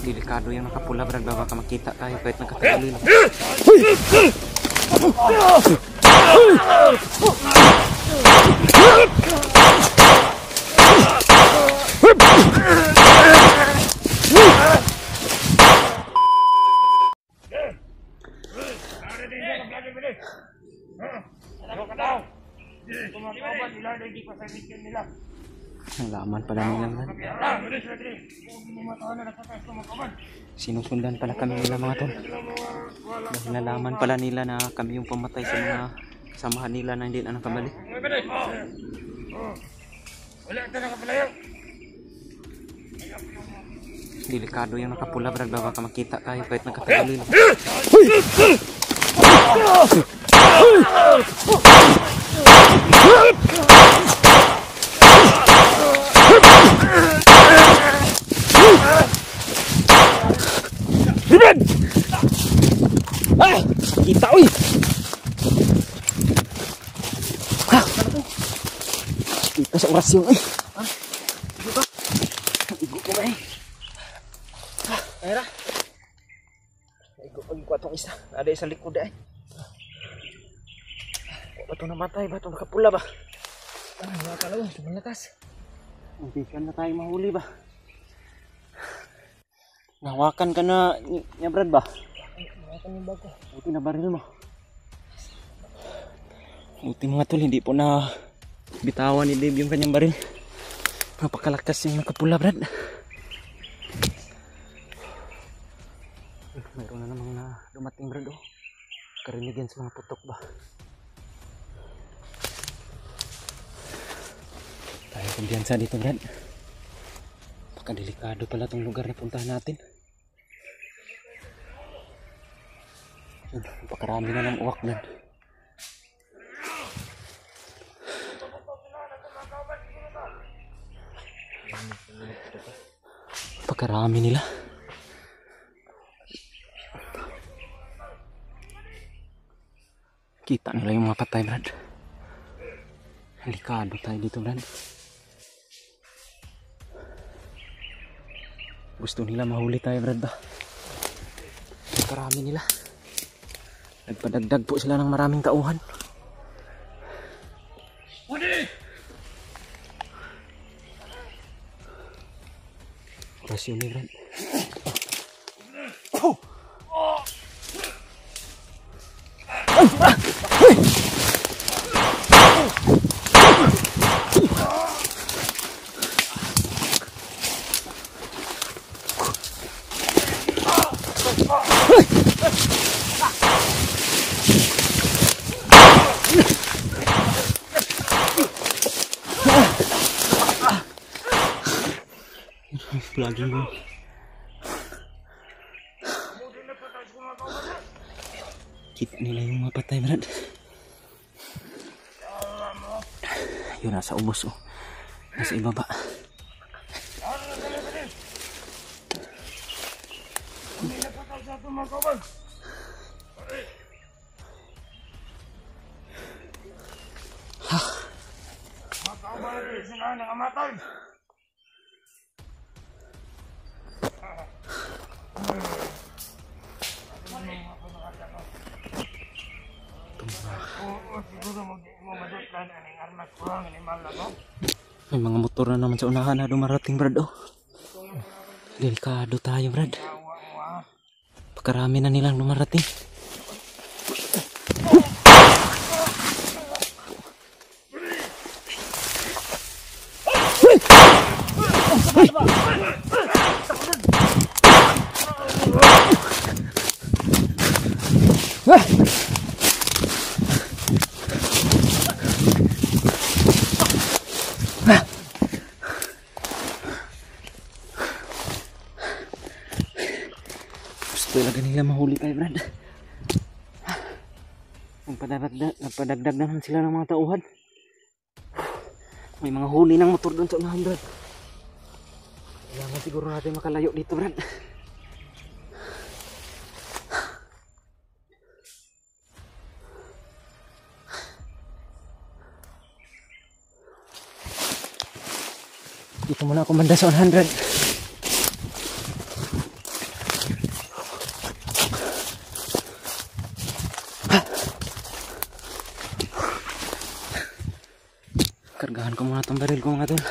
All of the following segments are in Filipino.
Delikado yung nakapula, Brad. Baka ka makita tayo kahit nagkatulil. Nalaman pala nila, Brad. Sinusundan pala kami nila, mga tol. Dahil nalaman pala nila na kami yung pumatay sa mga kasamahan nila na hindi na nakabali. Delikado yung nakapula, Brad. Baka ka makita tayo kahit nagkatulil. Ruben! Kita, uy! Kita sa orasyon, uy! Igo ko ba, eh? Ayra! Igo ko itong isa. Ada sa likod, eh. Ba ito namatay ba? Ito nakapula ba? Wala ka lang, sumalakas. Umpisan na tayo mahuli ba? Nahawakan ka na niya, Brad ba? Nahawakan yung bago. Buti na baril mo. Buti mga tol, hindi po na bitawan ni Dave yung kanyang baril. Napakalakas yung nakapula, Brad. Mayroon na namang na dumating, Brad. Oh. Karinigan sa mga putok ba? Tayo kumbiyansa dito, Brad. Napakadelikado pala itong lugar na puntahan natin. Napakarami na ng uwak, Brad. Napakarami nila. Kita nila yung mga patay, Brad. Delikado tayo dito, Brad. Gusto nila mahuli tayo, Brad ba? Napakarami nila. Nagpadagdag po sila ng maraming tauhan. Orasyon ni Brad. Lagi mo. Kita nila yung mga patay, Brad. Yun, nasa ubos, oh. Nasa ibaba. May mga motor na naman sa unahan na dumarating, Brad. Oh. Delikado tayo, Brad. Pagkarami na nilang dumarating. Gusto talaga nila mahuli tayo, Brad. Nagpadagdag naman sila ng mga tauhan. May mga huli ng motor doon sa unahan, Brad. Kailangan siguro natin makalayo dito, Brad. Dito muna ako banda sa 100. Kargahan ko muna itong baril ko mga tol.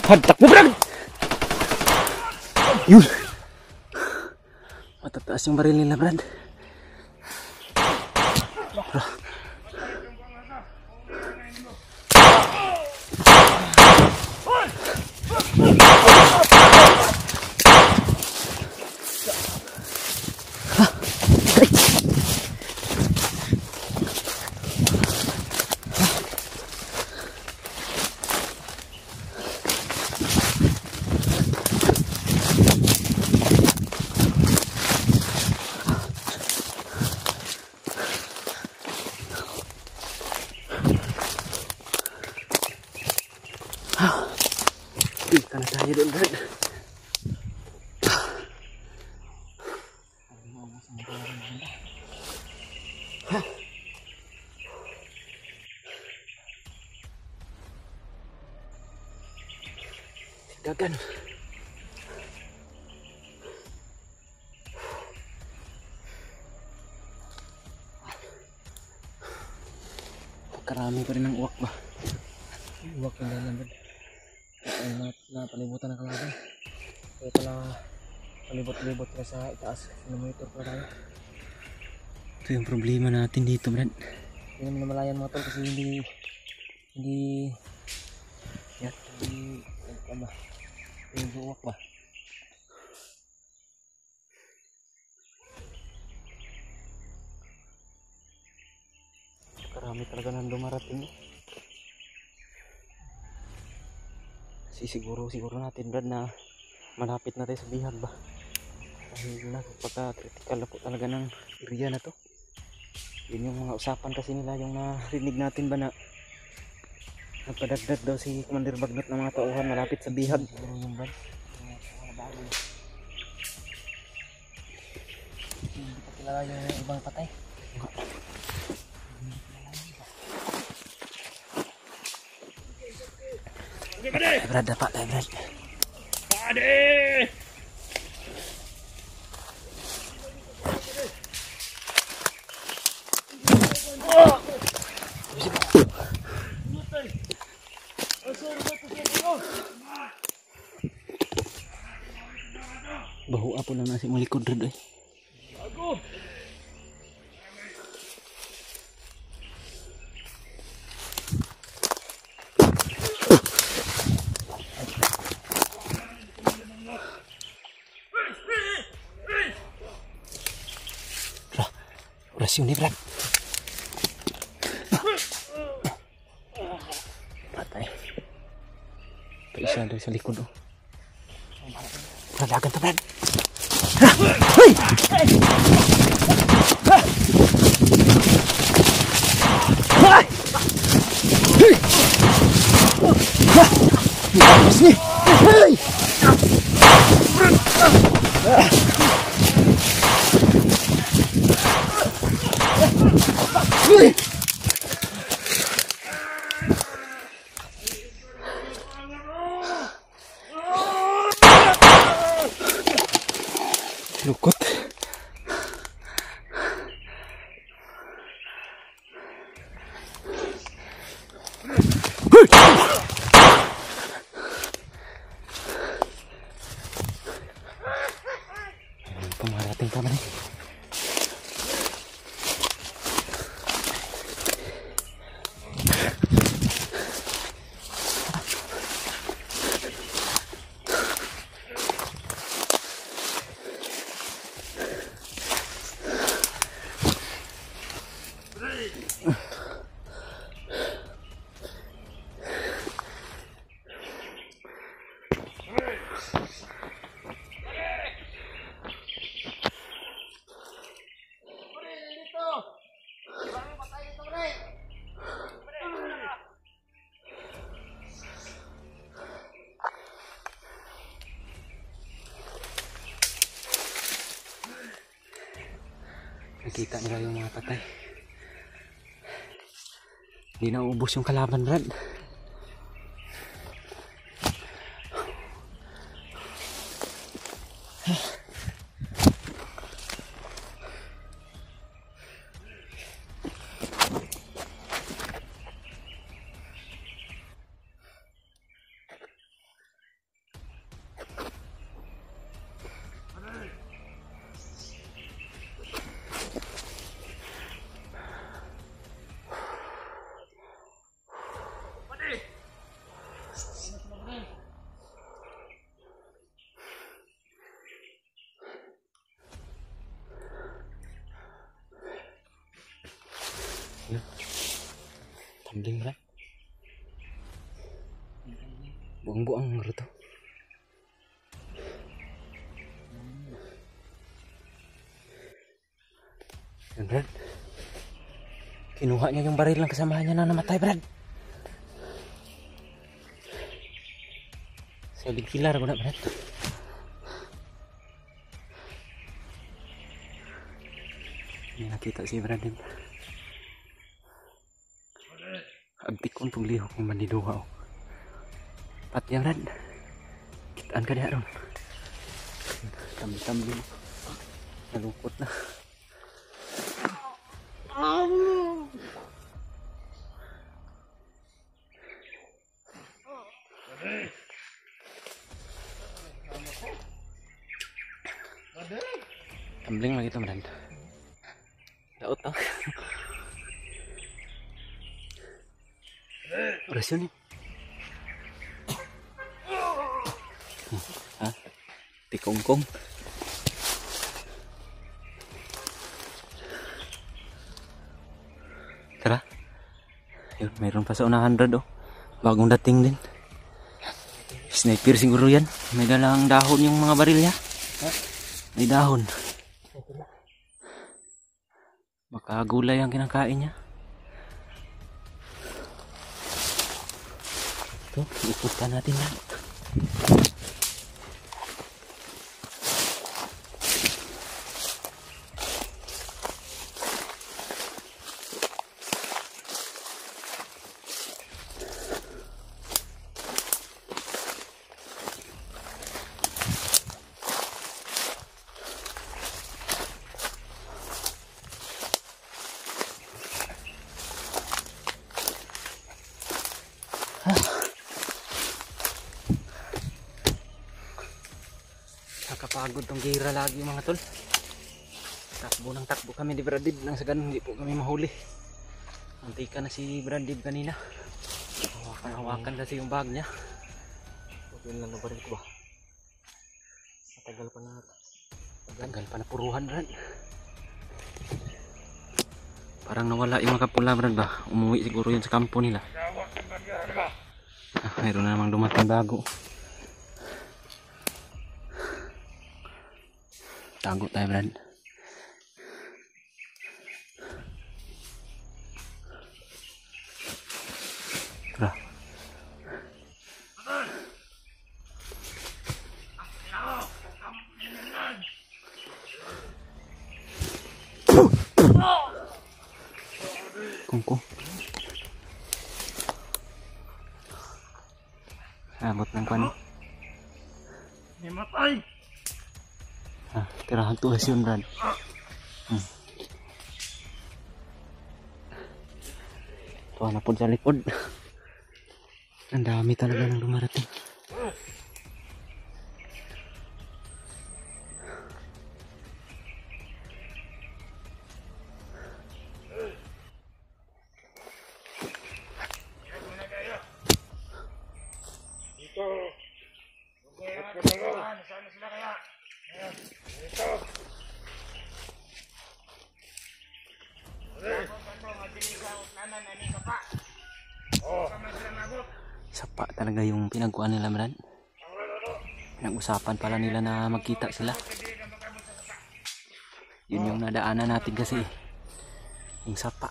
Hadak mo, Brad! Yun! Matataas yung baril nila, Brad. Ika na tayo doon, Brad. Dagan. Karami pa rin ang uwak ba? Uwak yung dalan, Brad. Napalibutan ng kalaban. Kaya pala palibot-libot ka sa itaas. Sinumonitor pa tayo. Ito yung problema natin dito, Brad. Hindi naman namalayan mga tol kasi hindi uwak ba? Karami talaga nang dumarating. Siguro natin, Brad, na malapit na tayo sa bihag ba, dahil napaka-critical na po talaga ng area na to. Yun yung mga usapan kasi nila, yung narinig natin ba na nagpadagdag daw si Commander Bagnot ng mga tauhan malapit sa bihag. Siguro yung Brad, hindi pa kilala yung ibang patay. Brad, dapat tayo, Brad. Pade! Bahu apa lang nasi mo likod, Brad, eh. Orasyon ni Brad. Patay. Paisa dari sa likod, oh. Nadagan ta, Brad. Hoy! Tapos ni. Hey! Lukot. Pamarating pa man eh. Nakita nila yung mga patay. Hindi na ubos yung kalaban, Brad. Tambling, Brad. Buang-buang nga to. Yan, Brad. Kinuha niya yung baril ng kasamahan niya na namatay, Brad. Sa bigkilar ko na, Brad. Hindi nakita si Brad din. Abdik kong tuglihok yung mandiduha. Pat yan, Brad. Kitaan ka diya ron. Tambi-tambi mo. Nalungkot na. Tambling lagi ito, Brad. Daot ah. Orasyon eh. Ha? Tikongkong. Tara. Yun, mayroon pa sa unahan, Brad, oh. Bagong dating din. Sniper siguro yan. May dalang dahon yung mga baril niya. May dahon. Baka gulay ang kinakain niya. Ito, ikutan natin yan. Nakapagod tong gira lagi mga tol. Takbo ng takbo kami di Brad Dib nang sa ganun hindi po kami mahuli. Antika na si Brad Dib kanina. Hawakan kasi yung bag niya. Okay lang na baril ko ba? Matagal pa na. Matagal pa na puruhan, Brad. Parang nawala yung mga kapula, Brad ba? Umuwi siguro yun sa kampo nila. Mayroon na namang dumating bago. Tago tayo, Brad. Tara. Kungkung. Abot ng kwan. Himatay! Tirahan tulas yun, Brad. Tuwa na po sa likod. Ang dami talaga ng dumarating. Sana sila kaya? Ito. Sapa talaga yung pinagkuhan nila, Brad. Pinag-usapan pala nila na magkita sila. Yun yung nadaanan natin kasi. Yung sapa.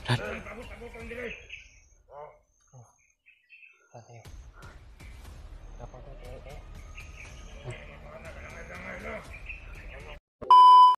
Brad.